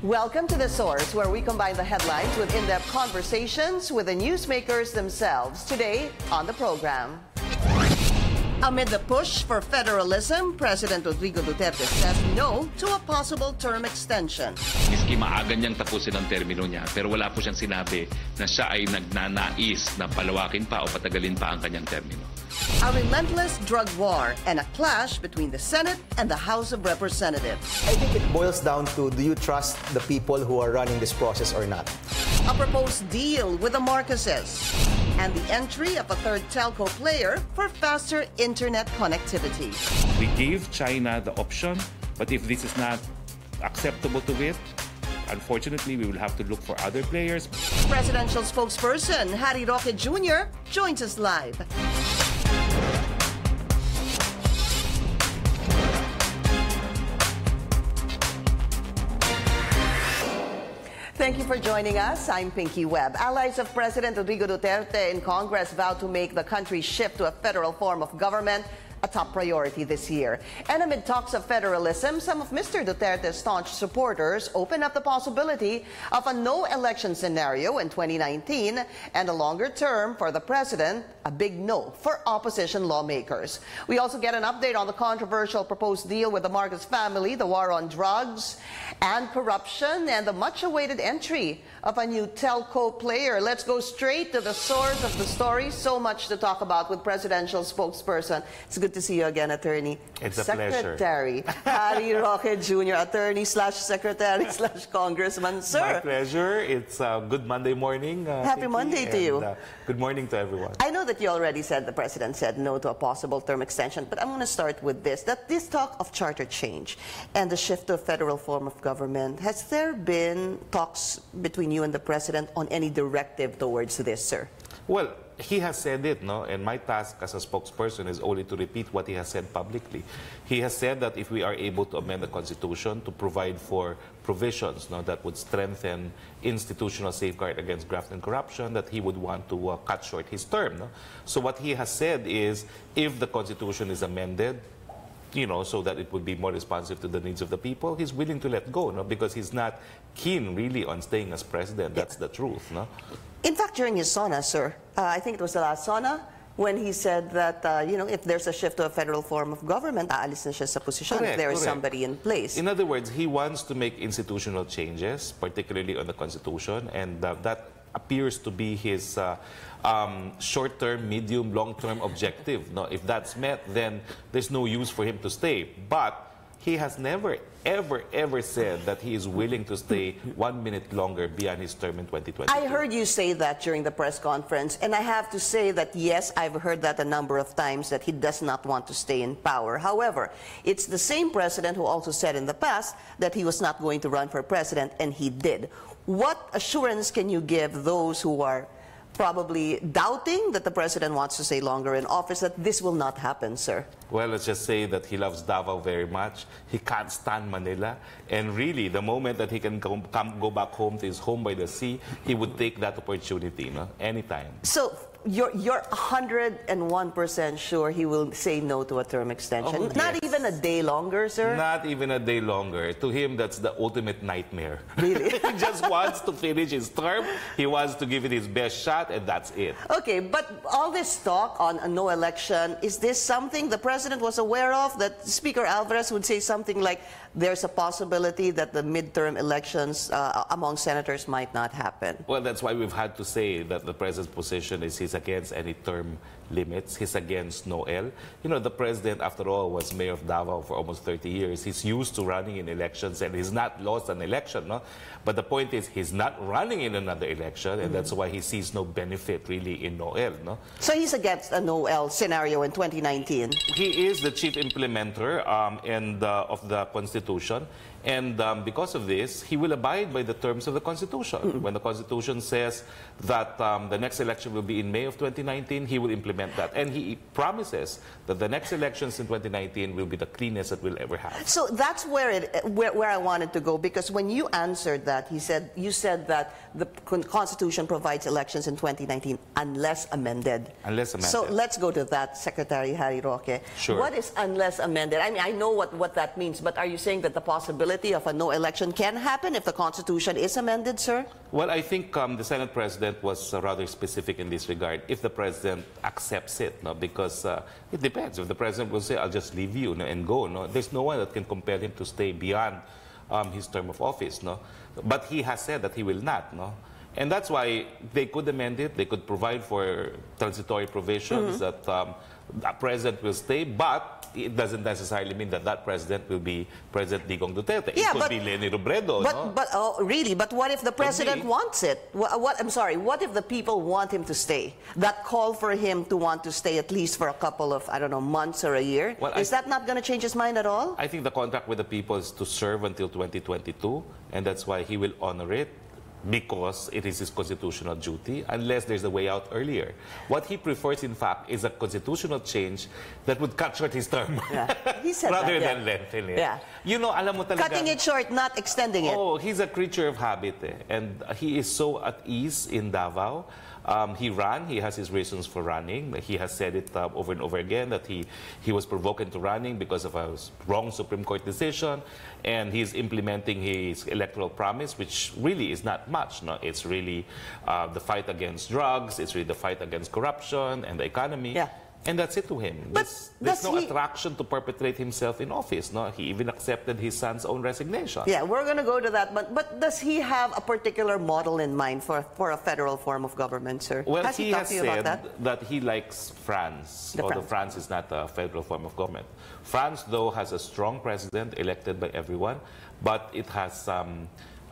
Welcome to The Source, where we combine the headlines with in-depth conversations with the newsmakers themselves. Today on the program. Amid the push for federalism, President Rodrigo Duterte says no to a possible term extension. Miski maaga niyang tapusin ang termino niya, pero wala po siyang sinabi na siya ay nagnanais na palawakin pa o patagalin pa ang kanyang termino. A relentless drug war and a clash between the Senate and the House of Representatives. I think it boils down to, do you trust the people who are running this process or not? A proposed deal with the Marcoses. And the entry of a third telco player for faster internet connectivity. We gave China the option, but if this is not acceptable to it, unfortunately, we will have to look for other players. Presidential spokesperson Harry Roque Jr. joins us live. Thank you for joining us. I'm Pinky Webb. Allies of President Rodrigo Duterte in Congress vowed to make the country shift to a federal form of government a top priority this year. And amid talks of federalism, some of Mr. Duterte's staunch supporters open up the possibility of a no-election scenario in 2019 and a longer term for the president, a big no for opposition lawmakers. We also get an update on the controversial proposed deal with the Marcos family, the war on drugs and corruption, and the much-awaited entry of a new telco player. Let's go straight to the source of the story. So much to talk about with presidential spokesperson. It's good to see you again, Attorney. It's a Secretary Harry Roque Jr., Attorney/Secretary/Congressman. Sir. My pleasure. It's a good Monday morning. Happy Monday to you. Good morning to everyone. I know that you already said the president said no to a possible term extension, but I'm going to start with this. That this talk of charter change and the shift to a federal form of government, has there been talks between you and the president on any directive towards this, sir? Well, he has said it, no? And my task as a spokesperson is only to repeat what he has said publicly. He has said that if we are able to amend the Constitution to provide for provisions, no, that would strengthen institutional safeguard against graft and corruption, that he would want to cut short his term. No? So what he has said is, if the Constitution is amended, you know, so that it would be more responsive to the needs of the people, he's willing to let go, no? Because he's not keen really on staying as president. That's the truth, no? In fact, during his sauna, sir, I think it was the last sauna, when he said that, you know, if there's a shift to a federal form of government, aalis na siya sa posisyon if there is somebody in place. In other words, he wants to make institutional changes, particularly on the Constitution, and that appears to be his short-term, medium, long-term objective. No, if that's met, then there's no use for him to stay. But he has never, ever said that he is willing to stay 1 minute longer beyond his term in 2022. I heard you say that during the press conference, and I have to say that, yes, I've heard that a number of times, that he does not want to stay in power. However, it's the same president who also said in the past that he was not going to run for president, and he did. What assurance can you give those who are probably doubting that the president wants to stay longer in office that this will not happen, sir? Well, let's just say that he loves Davao very much. He can't stand Manila. And really, the moment that he can go back home to his home by the sea, he would take that opportunity, no? Anytime. So you're 101% sure he will say no to a term extension? Oh, yes. Not even a day longer, sir? Not even a day longer. To him, that's the ultimate nightmare. Really? He just wants to finish his term. He wants to give it his best shot, and that's it. Okay, but all this talk on a no election, is this something the president was aware of, that Speaker Alvarez would say something like, there's a possibility that the midterm elections among senators might not happen? Well, that's why we've had to say that the president's position is he's against any term limits. He's against Noel. You know, the president, after all, was mayor of Davao for almost 30 years. He's used to running in elections, and he's not lost an election, no? But the point is, he's not running in another election, and that's why he sees no benefit, really, in Noel, no? So he's against a Noel scenario in 2019? He is the chief implementer of the Constitution. And because of this, he will abide by the terms of the Constitution. When the Constitution says that the next election will be in May of 2019, he will implement that. And he promises that the next elections in 2019 will be the cleanest that we'll ever have. So that's where I wanted to go, because when you answered that, you said that the Constitution provides elections in 2019 unless amended. Unless amended. So let's go to that, Secretary Harry Roque. Sure. What is unless amended? I mean, I know what that means, but are you saying that the possibility possibility of a no election can happen if the Constitution is amended, sir? Well, I think the Senate President was rather specific in this regard, if the President accepts it, no? Because it depends. If the President will say, I'll just leave you, no, and go, no? There's no one that can compel him to stay beyond his term of office. No? But he has said that he will not. No? And that's why they could amend it. They could provide for transitory provisions that a president will stay, but it doesn't necessarily mean that that president will be President Digong Duterte. Yeah, it could be Leni Robredo. But really, but what if the president wants it? I'm sorry, what if the people want him to stay? That call for him to want to stay at least for a couple of, I don't know, months or a year? Well, is that not going to change his mind at all? I think the contract with the people is to serve until 2022, and that's why he will honor it, because it is his constitutional duty, unless there's a way out earlier. What he prefers, in fact, is a constitutional change that would cut short his term. Yeah. He said rather that, than lengthen it. Yeah. You know, alam mo talaga, cutting it short, not extending it. Oh, he's a creature of habit. And he is so at ease in Davao. He ran. He has his reasons for running. He has said it over and over again that he was provoked into running because of a wrong Supreme Court decision, and he's implementing his electoral promise, which really is not much. No, it's really the fight against drugs. It's really the fight against corruption and the economy. Yeah. And that's it to him. But there's no attraction to perpetrate himself in office. No, he even accepted his son's own resignation. Yeah, we're going to go to that. But does he have a particular model in mind for a federal form of government, sir? Well, has he talked has to you about said that he likes France, although France is not a federal form of government. France, though, has a strong president elected by everyone, but it has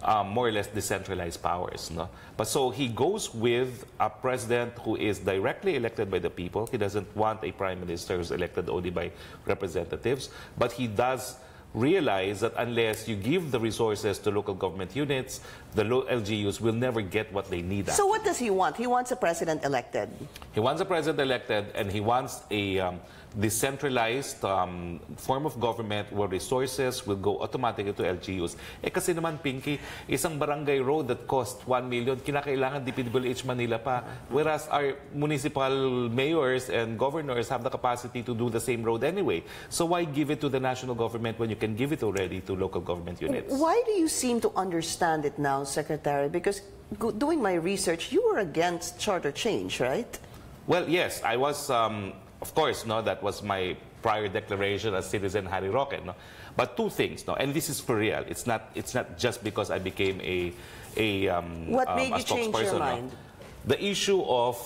more or less decentralized powers. No? But so he goes with a president who is directly elected by the people. He doesn't want a prime minister who's elected only by representatives. But he does realize that unless you give the resources to local government units, the LGUs will never get what they need. So what does he want? He wants a president elected. He wants a president elected, and he wants a decentralized form of government where resources will go automatically to LGUs. Eh kasi naman, Pinky, isang barangay road that cost 1 million, kinakailangan DPWH Manila pa. Whereas our municipal mayors and governors have the capacity to do the same road anyway. So why give it to the national government when you can give it already to local government units? Why do you seem to understand it now, Secretary? Because doing my research, you were against charter change, right? Well, yes, I was. Of course, no, that was my prior declaration as citizen Harry Roque. No? But two things, no, and this is for real. It's not just because I became a what made you spokesperson. change your mind? No? The issue of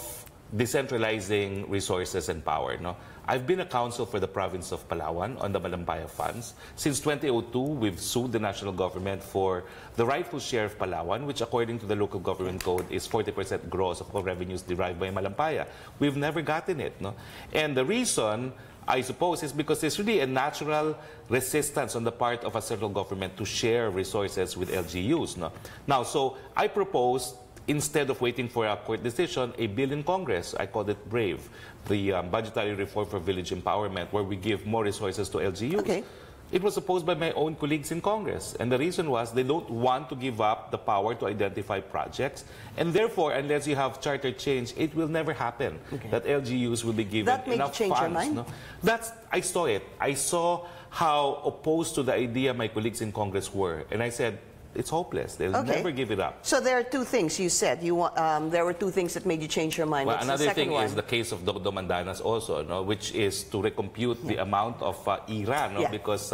decentralizing resources and power. No? I've been a counsel for the province of Palawan on the Malampaya funds. Since 2002, we've sued the national government for the rightful share of Palawan, which according to the local government code is 40% gross of all revenues derived by Malampaya. We've never gotten it. No? And the reason, I suppose, is because there's really a natural resistance on the part of a central government to share resources with LGUs. No? Now, so I propose, instead of waiting for a court decision, a bill in Congress. I called it BRAVE, the Budgetary Reform for Village Empowerment, where we give more resources to LGUs. Okay. It was opposed by my own colleagues in Congress. And the reason was they don't want to give up the power to identify projects. And therefore, unless you have charter change, it will never happen that LGUs will be given enough funds. That made you change your mind? No? I saw it. I saw how opposed to the idea my colleagues in Congress were. And I said, it's hopeless. They'll never give it up. So there are two things you said. There were two things that made you change your mind. Well, What's another thing one? is the case of Dr. Mandanas also, no, which is to recompute the amount of IRA, no, because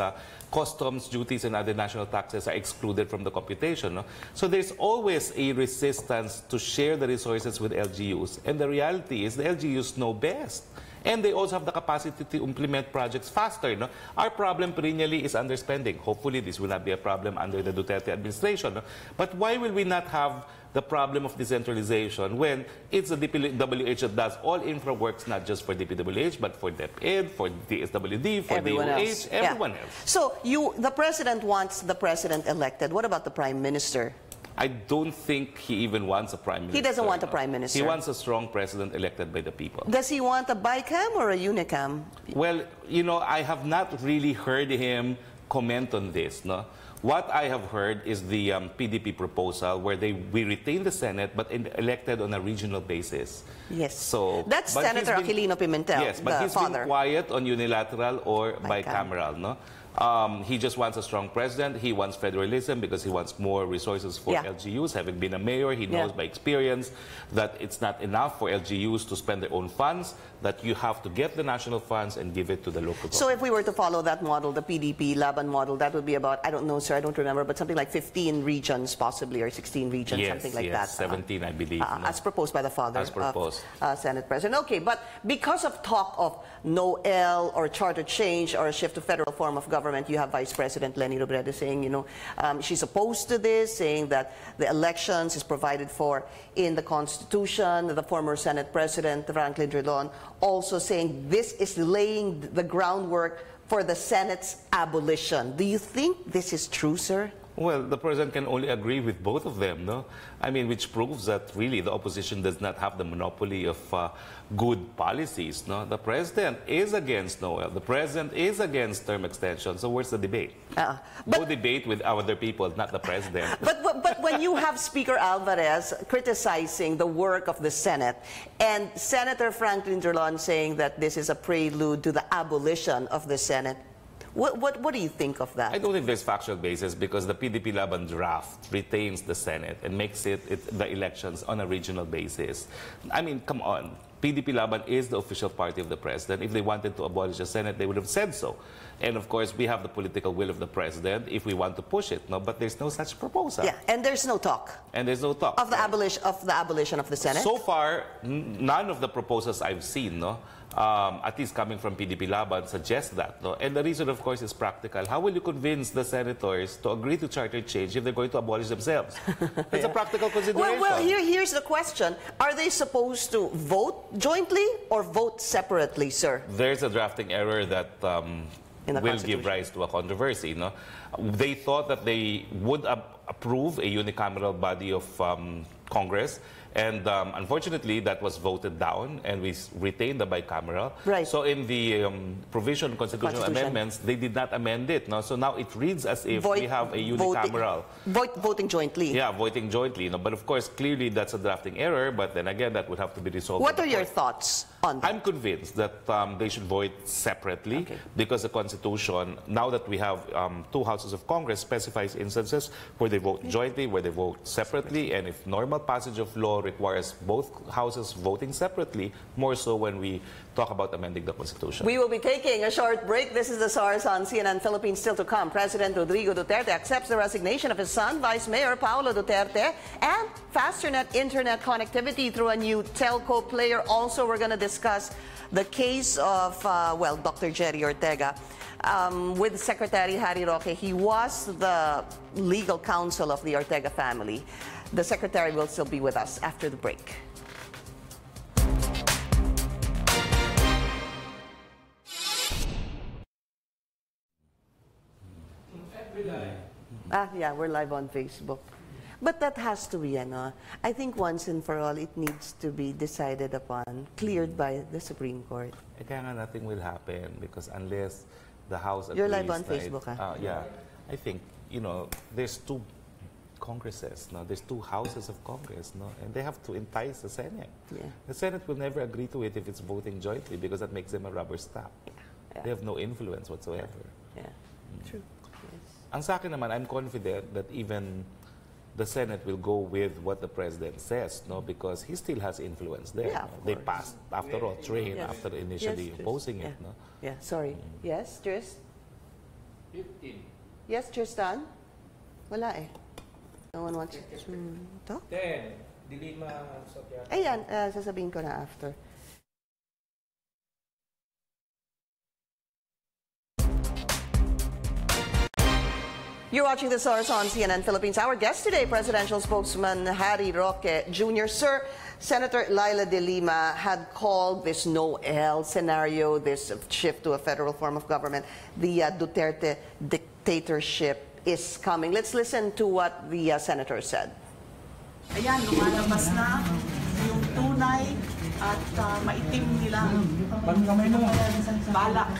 customs, duties, and other national taxes are excluded from the computation. No? So there's always a resistance to share the resources with LGUs. And the reality is the LGUs know best. And they also have the capacity to implement projects faster. No? Our problem perennially is underspending. Hopefully, this will not be a problem under the Duterte administration. No? But why will we not have the problem of decentralization when it's the DPWH that does all infra works, not just for DPWH, but for DepEd, for DSWD, for DOH, everyone else. So the president wants the president elected. What about the prime minister? I don't think he even wants a prime minister. He doesn't want a prime minister. He wants a strong president elected by the people. Does he want a bicam or a unicam? Well, you know, I have not really heard him comment on this. No? What I have heard is the PDP proposal where we retain the Senate but elected on a regional basis. Yes. So that's Senator Aquilino Pimentel, yes, but he's been quiet on unilateral or bicameral. No? He just wants a strong president. He wants federalism because he wants more resources for LGUs. Having been a mayor, he knows by experience that it's not enough for LGUs to spend their own funds, that you have to get the national funds and give it to the local government. So if we were to follow that model, the PDP Laban model, that would be about, I don't know, sir, I don't remember, but something like 15 regions possibly, or 16 regions, something like that. 17, I believe. As proposed by the father as proposed. of Senate President. Okay, but because of talk of no L or charter change or a shift to federal form of government, you have Vice President Leni Robredo saying, you know, she's opposed to this, saying that the elections is provided for in the Constitution. The former Senate President, Franklin Drilon, also saying this is laying the groundwork for the Senate's abolition. Do you think this is true, sir? Well, the president can only agree with both of them, no? I mean, which proves that really the opposition does not have the monopoly of good policies, no? The president is against Noel. The president is against term extension. So where's the debate? No debate with other people, not the president. But when you have Speaker Alvarez criticizing the work of the Senate and Senator Franklin Drilon saying that this is a prelude to the abolition of the Senate, what do you think of that? I don't think there's factual basis because the PDP Laban draft retains the Senate and makes the elections on a regional basis. I mean, come on. PDP Laban is the official party of the president. If they wanted to abolish the Senate, they would have said so. And of course, we have the political will of the president if we want to push it. No, but there's no such proposal. Yeah, and there's no talk. And there's no talk of the abolition of the Senate. So far, none of the proposals I've seen, no, at least coming from PDP Laban, suggest that. No? And the reason, of course, is practical. How will you convince the senators to agree to charter change if they're going to abolish themselves? It's a practical consideration. Well, here's the question. Are they supposed to vote jointly or vote separately, sir? There's a drafting error that will give rise to a controversy. No? They thought that they would approve a unicameral body of Congress. And unfortunately, that was voted down, and we retained the bicameral. Right. So in the constitutional amendments, they did not amend it. No? So now it reads as if we have a unicameral. Voting jointly. Yeah, voting jointly. No? But of course, clearly that's a drafting error, but then again, that would have to be resolved. What are your thoughts on that? I'm convinced that they should vote separately because the Constitution, now that we have two houses of Congress, specifies instances where they vote jointly, where they vote separately, and if normal passage of law requires both houses voting separately, more so when we talk about amending the Constitution. We will be taking a short break. This is TheSource on CNN Philippines. Still to come, President Rodrigo Duterte accepts the resignation of his son, Vice Mayor Paolo Duterte, and faster internet connectivity through a new telco player. Also, we're going to discuss the case of, Dr. Jerry Ortega. With Secretary Harry Roque. He was the legal counsel of the Ortega family. The Secretary will still be with us after the break. Yeah, we're live on Facebook. But that has to be, I think once and for all, it needs to be decided upon, cleared by the Supreme Court. Kaya nga nothing will happen because unless the House agrees. You're live on Facebook, yeah. I think, there's two Congresses, no? There's two houses of Congress, no? And they have to entice the Senate. Yeah. The Senate will never agree to it if it's voting jointly because that makes them a rubber stamp. Yeah. They have no influence whatsoever. Yeah, true. Yes. Ang sa akin naman, I'm confident that even the Senate will go with what the President says, no? Because he still has influence there. Yeah, no? They passed, after all, train after initially opposing it, no? Yeah, sorry. Yes, Tris? 15. Yes, Tristan? Wala eh. No one wants to talk? 10. Dilima Sotiato. Ayan, sasabihin ko na after. You're watching TheSource on CNN Philippines. Our guest today, presidential spokesman Harry Roque Jr. Sir, Senator Laila de Lima had called this no-L scenario, this shift to a federal form of government. The Duterte dictatorship is coming. Let's listen to what the senator said. Ayan, lumalabas na yung tunay at maitim nila balak.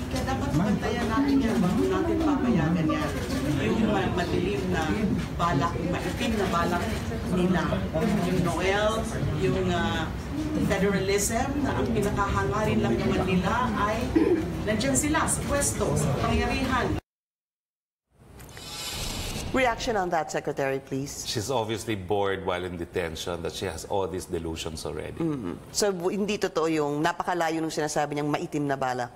Kaya dapat bantayan natin yan, bago natin papayagan yan. Yung madilim na balak, maitim na balak nila. Yung Noel, yung federalism, na ang pinakahangarin lang naman nila ay nandyan sila sa pwesto, sa pangyarihan. Reaction on that, Secretary, please. She's obviously bored while in detention that she has all these delusions already. So, hindi totoo yung napakalayo nung sinasabi niyang maitim na balak.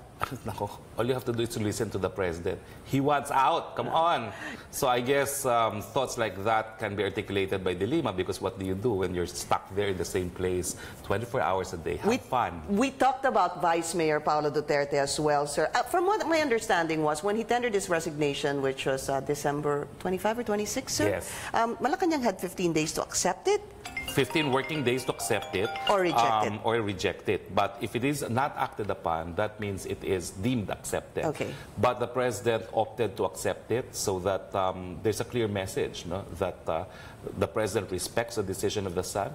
Nako, all you have to do is to listen to the president. He wants out. Come on. So I guess thoughts like that can be articulated by De Lima, because what do you do when you're stuck there in the same place 24 hours a day? Have fun. We talked about Vice Mayor Paolo Duterte as well, sir. From what my understanding was, when he tendered his resignation, which was December 25 or 26, sir? Yes. Malacanang had 15 days to accept it. 15 working days to accept it. Or reject it. Or reject it. But if it is not acted upon, that means it is deemed accepted. Okay. But the president opted to accept it so that there's a clear message, no? That the president respects the decision of the son.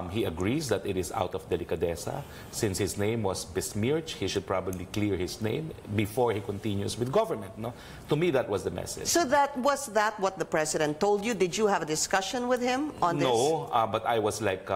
He agrees that it is out of delicadeza. Since his name was besmirched, he should probably clear his name before he continues with government. No? To me, that was the message. So was that what the president told you? Did you have a discussion with him on this? No, but I was like,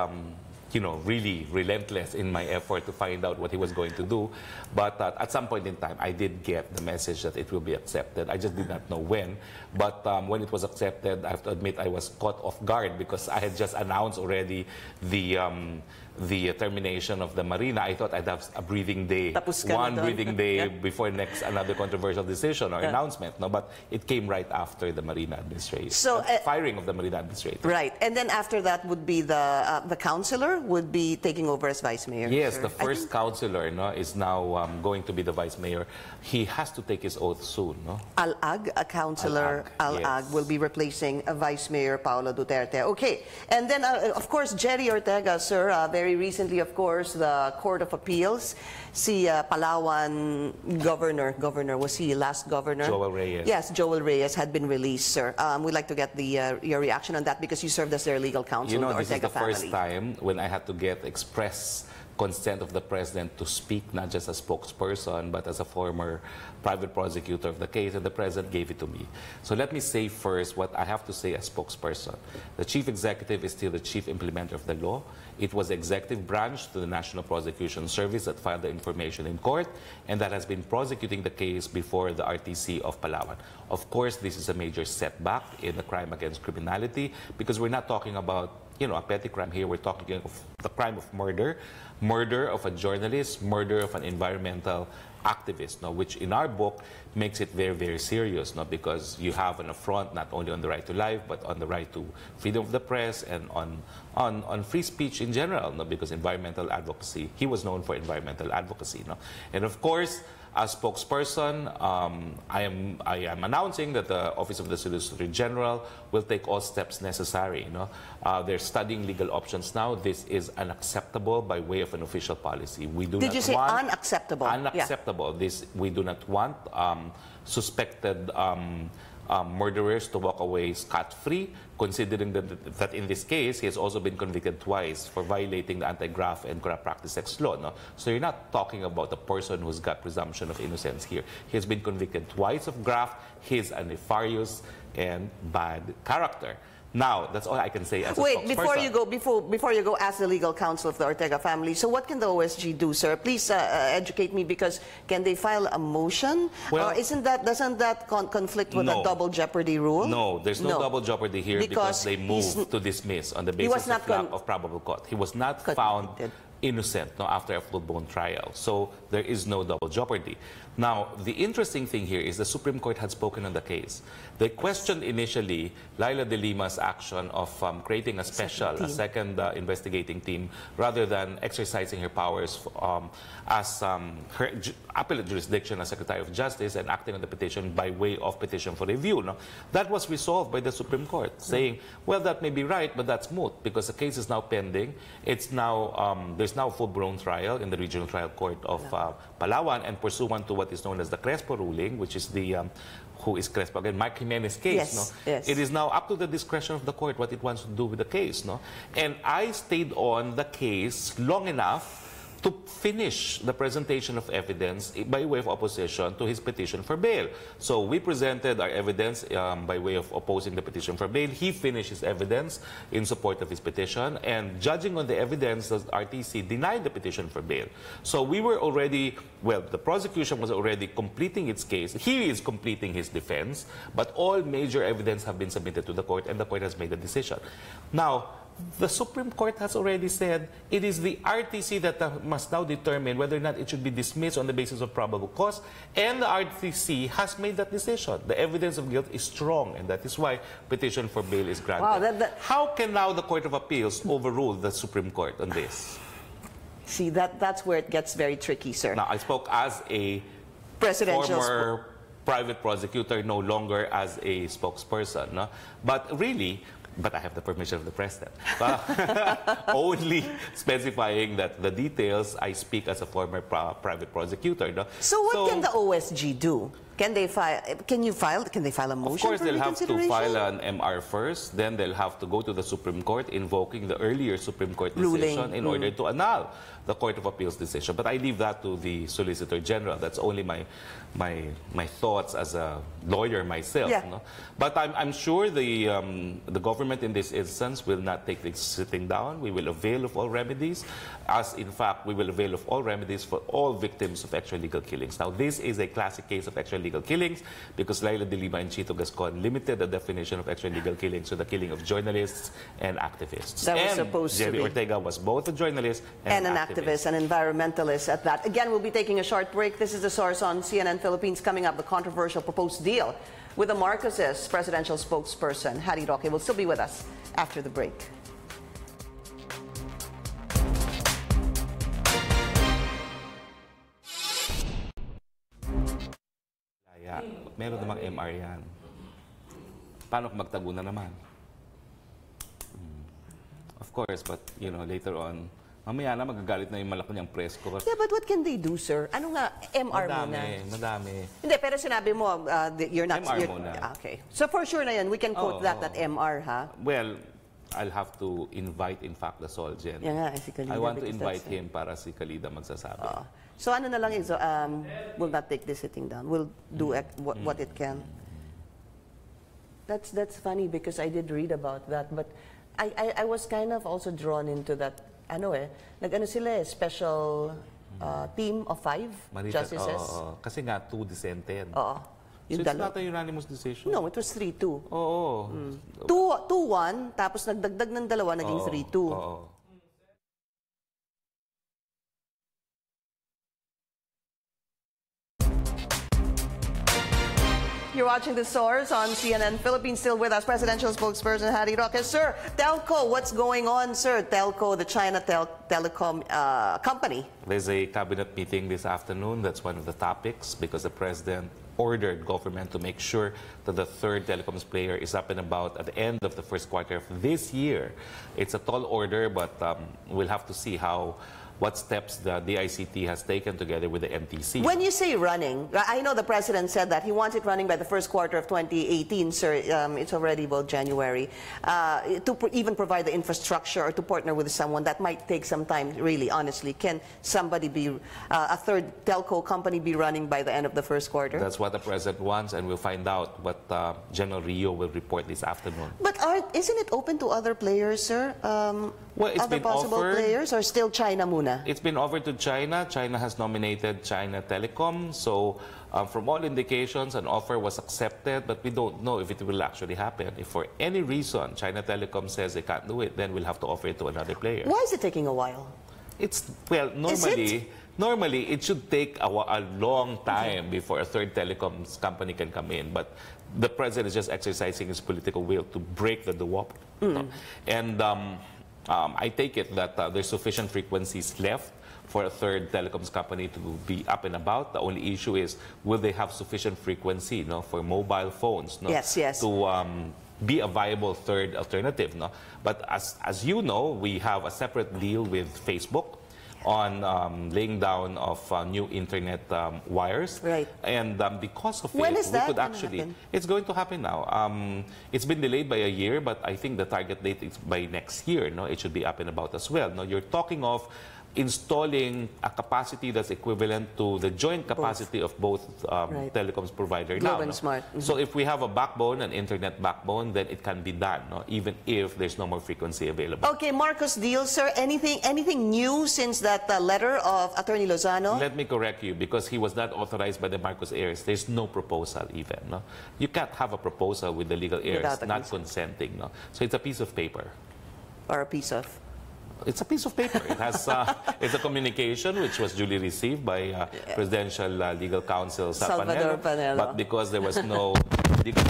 really relentless in my effort to find out what he was going to do. But at some point in time, I did get the message that it will be accepted. I just did not know when. But when it was accepted, I have to admit I was caught off guard, because I had just announced already the termination of the Marina. I thought I'd have a breathing day, one breathing day before another controversial decision or announcement. No, but it came right after the Marina administration. So firing of the Marina administrator. Right, and then after that would be the councillor would be taking over as vice mayor. Yes, sir. The first councillor is now going to be the vice mayor. He has to take his oath soon. No? Al-Ag, a councillor Al-Ag, yes, will be replacing Vice Mayor Paolo Duterte. Okay, and then of course Jerry Ortega, sir, very recently, of course, the Court of Appeals, si Palawan governor, was he last governor? Joel Reyes. Yes, Joel Reyes had been released, sir. We'd like to get your reaction on that, because you served as their legal counsel. You know, the this is Ortega the family. first time when I had to get express consent of the president to speak, not just as spokesperson, but as a former private prosecutor of the case, and the president gave it to me. So let me say first what I have to say as spokesperson. The chief executive is still the chief implementer of the law. It was the executive branch to the National Prosecution Service that filed the information in court, and that has been prosecuting the case before the RTC of Palawan. Of course, this is a major setback in the crime against criminality, because we're not talking about a petty crime here. We're talking of the crime of murder of a journalist, murder of an environmental activist, which in our book makes it very, very serious, because you have an affront not only on the right to life, but on the right to freedom of the press and on free speech in general, because environmental advocacy, he was known for environmental advocacy. And of course, as spokesperson, I am announcing that the Office of the Solicitor General will take all steps necessary. They're studying legal options now. This is unacceptable by way of an official policy. We do Did not you say want unacceptable? unacceptable. This we do not want suspected murderers to walk away scot-free, considering that in this case, he has also been convicted twice for violating the Anti-Graft and Corrupt Practice Acts law. So you're not talking about a person who's got presumption of innocence here. He has been convicted twice of graft. He's a nefarious and bad character. Now, that's all I can say as a spokesperson. Before you go, ask the legal counsel of the Ortega family. So what can the OSG do, sir? Please educate me, because can they file a motion? Well, or doesn't that conflict with the double jeopardy rule? No, there's no double jeopardy here, because they moved to dismiss on the basis of lack of probable cause. He was not found innocent after a full-blown trial. So there is no double jeopardy. Now, the interesting thing here is the Supreme Court had spoken on the case. They questioned initially Laila De Lima's action of creating a second investigating team, rather than exercising her powers as her appellate jurisdiction as Secretary of Justice and acting on the petition by way of petition for review. That was resolved by the Supreme Court, saying, well, that may be right, but that's moot, because the case is now pending. It's now there's now a full-blown trial in the Regional Trial Court of Palawan, and pursuant to what is known as the Crespo ruling, which is the who is Crespo, again, Mike Jimenez case, Yes, no? yes. It is now up to the discretion of the court what it wants to do with the case, no? And I stayed on the case long enough to finish the presentation of evidence by way of opposition to his petition for bail. So we presented our evidence by way of opposing the petition for bail. He finished his evidence in support of his petition, and judging on the evidence, the RTC denied the petition for bail. So we were already, well, the prosecution was already completing its case. He is completing his defense, but all major evidence have been submitted to the court, and the court has made a decision. Now, the Supreme Court has already said it is the RTC that must now determine whether or not it should be dismissed on the basis of probable cause, and the RTC has made that decision. The evidence of guilt is strong, and that is why petition for bail is granted. Wow, How can now the Court of Appeals overrule the Supreme Court on this? See, that's where it gets very tricky, sir. Now, I spoke as a Presidential former private prosecutor, no longer as a spokesperson. No? But really, but I have the permission of the president. Only specifying that the details, I speak as a former private prosecutor. No? So what can the OSG do? Can they file? Can they file a motion? Of course, for they'll have to reconsideration? file an MR first. Then they'll have to go to the Supreme Court, invoking the earlier Supreme Court decision Ruling. in order to annul the Court of Appeals decision. But I leave that to the Solicitor General. That's only my thoughts as a lawyer myself. Yeah. No? But I'm sure the government in this instance will not take this sitting down. We will avail of all remedies, as in fact we will avail of all remedies for all victims of extralegal killings. Now, this is a classic case of extralegal killings because Laila de Lima and Chito Gascon limited the definition of extralegal killings to the killing of journalists and activists. That was and supposed to Jerry be. Ortega was both a journalist and And an activist, an environmentalist at that. Again, we'll be taking a short break. This is The Source on CNN Philippines. Coming up, the controversial proposed deal with the Marcoses presidential spokesperson, Harry Roque, will still be with us after the break. Kaya, meron namang MR yan. Paano kung magtago na naman? Of course, but you know, later on, mamaya na magagalit na yung Malacanang press ko. Yeah, but what can they do, sir? Ano nga, MR muna? Madami. Hindi, pero sinabi mo, you're not... MR you're, muna. Okay. So for sure na yan, we can quote that MR, ha? Well, I'll have to invite, in fact, the Solgen. Yan nga, si Kalida. I want to because invite that's- him para si Kalida magsasabi. So ano na lang is, we'll not take this sitting down. We'll do what it can. That's funny because I did read about that, but I was kind of also drawn into that. Nag-ano sila special team of 5 justices. Kasi nga, 2 dissented. Oo. So it's not a unanimous decision? No, it was 3-2. Oo. 2-1, tapos nagdagdag ng 2, naging 3-2. Oo. You're watching The Source on CNN Philippines. Still with us, presidential spokesperson Harry Roque. Sir, Telco, what's going on, sir? Telco, the China telecom company. There's a cabinet meeting this afternoon. That's one of the topics because the president ordered government to make sure that the third telecoms player is up and about at the end of the first quarter of this year. It's a tall order, but we'll have to see what steps the DICT has taken together with the MTC. When you say running, I know the president said that he wants it running by the first quarter of 2018, sir. It's already about January. To even provide the infrastructure or to partner with someone, that might take some time, really, honestly. Can somebody be, a third telco company be running by the end of the first quarter? That's what the president wants, and we'll find out what General Rio will report this afternoon. But isn't it open to other players, sir? Well, it's other been possible offered. Players, or still China muna? It's been offered to China. China has nominated China Telecom. So from all indications, an offer was accepted, but we don't know if it will actually happen. If for any reason China Telecom says they can't do it, then we'll have to offer it to another player. Why is it taking a while? Normally it should take a long time before a third telecoms company can come in. But the president is just exercising his political will to break the duopoly. And I take it that there's sufficient frequencies left for a third telecoms company to be up and about. The only issue is, will they have sufficient frequency for mobile phones Yes. to be a viable third alternative? But as you know, we have a separate deal with Facebook. on laying down of new internet wires. Right. And because of When it, is we that could gonna actually... happen? It's going to happen now. It's been delayed by a year, but I think the target date is by next year. No, it should be up and about as well. No, you're talking of installing a capacity that's equivalent to the joint capacity of both Right. telecoms provider Globe now. and Smart. Mm-hmm. So if we have a backbone, an internet backbone, then it can be done, no? Even if there's no more frequency available. Okay, Marcos Deal, sir, anything new since that letter of Attorney Lozano? Let me correct you, because he was not authorized by the Marcos heirs. There's no proposal even. No? You can't have a proposal with the legal heirs Without the not consenting. No? So it's a piece of paper. Or a piece of? It's a piece of paper. It has it's a communication which was duly received by Presidential Legal Counsel Salvador Panelo. But because there was no legal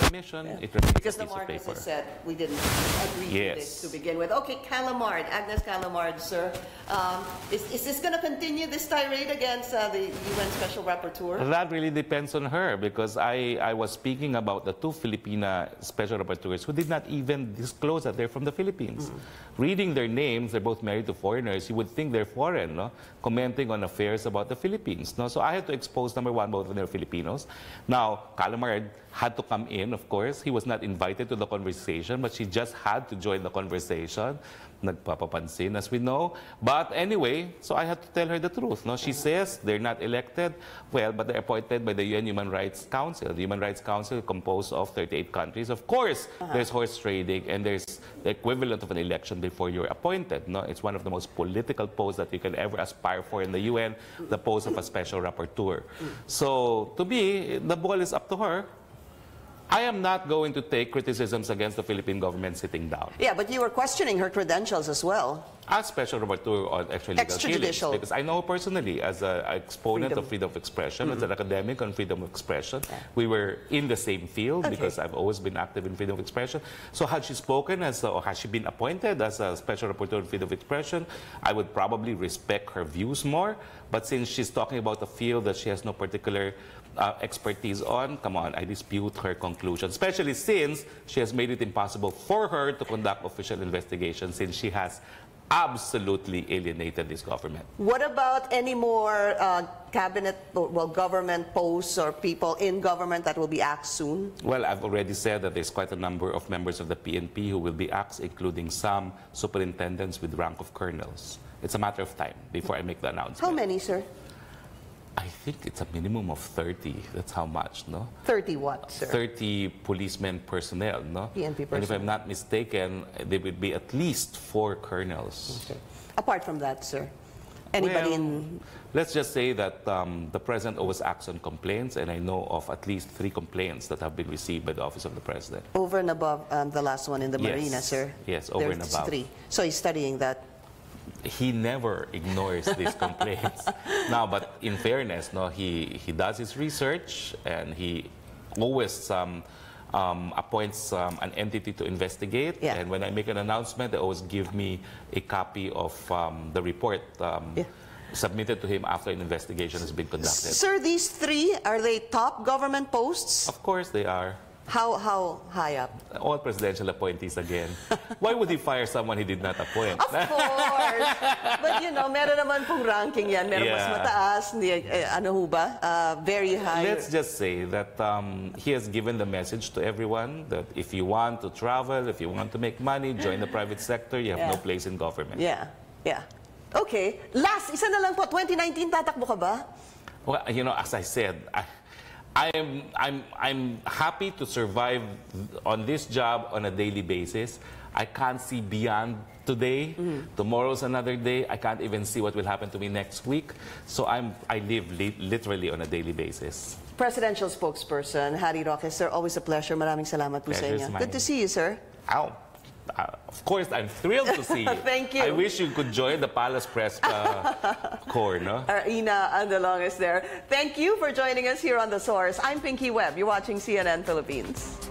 permission, it remains Because a the piece of Marcos paper. has said we didn't agree to Yes. this to begin with. Okay, Calamard, Agnes Calamard, sir. Is this going to continue this tirade against the UN Special Rapporteur? That really depends on her, because I was speaking about the two Filipina special rapporteurs who did not even disclose that they're from the Philippines. Reading their names, they're both married to foreigners, you would think they're foreign, no? Commenting on affairs about the Philippines. No? So I had to expose, number one, both of them are Filipinos. Now, Calamard had to come in, of course. He was not invited to the conversation, but she just had to join the conversation. Nagpapapansin, as we know. But anyway, so I had to tell her the truth. No? She says they're not elected, well, but they're appointed by the UN Human Rights Council. The Human Rights Council is composed of 38 countries. Of course, there's horse trading, and there's the equivalent of an election before you're appointed. No? It's one of the most political posts that you can ever aspire for in the UN, the post of a special rapporteur. So, to me, the ball is up to her. I am not going to take criticisms against the Philippine government sitting down. Yeah, but you were questioning her credentials as well. As special rapporteur on legal killings, Extrajudicial. because I know her personally as an exponent of freedom of expression, as an academic on freedom of expression. We were in the same field because I've always been active in freedom of expression. So had she spoken as, or has she been appointed as a special rapporteur on freedom of expression, I would probably respect her views more. But since she's talking about a field that she has no particular expertise on, come on, I dispute her conclusion, especially since she has made it impossible for her to conduct official investigation, since she has absolutely alienated this government. What about any more cabinet, well, government posts or people in government that will be axed soon? Well, I've already said that there's quite a number of members of the PNP who will be axed, including some superintendents with rank of colonels. It's a matter of time before I make the announcement. How many, sir? I think it's a minimum of 30. That's how much, no? 30 what, sir? 30 policemen personnel, no? PNP And if personnel. I'm not mistaken, there would be at least 4 colonels. Okay. Apart from that, sir, anybody Well, in... Let's just say that the President always acts on complaints, and I know of at least 3 complaints that have been received by the Office of the President. Over and above the last one in the Yes. marina, sir? Yes, over and There's above. 3. So he's studying that. He never ignores these complaints. Now, but in fairness, no, he does his research, and he always appoints an entity to investigate. Yeah. And when I make an announcement, they always give me a copy of the report submitted to him after an investigation has been conducted. Sir, these 3, are they top government posts? Of course they are. How high up? All presidential appointees again. Why would he fire someone he did not appoint? Of course. But you know, meron naman pong ranking yan. Meron mas Yeah. mataas, ano ho ba? Very high. Let's just say that he has given the message to everyone that if you want to travel, if you want to make money, join the private sector, you have no place in government. Yeah, yeah. Okay. Last, isa na lang po. 2019, tatakbo ka ba? Well, you know, as I said, I'm happy to survive on this job on a daily basis. I can't see beyond today. Tomorrow's another day. I can't even see what will happen to me next week. So I live literally on a daily basis. Presidential spokesperson, Harry Roque, sir, always a pleasure. Maraming salamat po sa Pleasure's inyo. mine. Good to see you, sir. Ow. Of course, I'm thrilled to see you. Thank you. I wish you could join the Palace Press Corps, no? Ina Andalong is there. Thank you for joining us here on The Source. I'm Pinky Webb. You're watching CNN Philippines.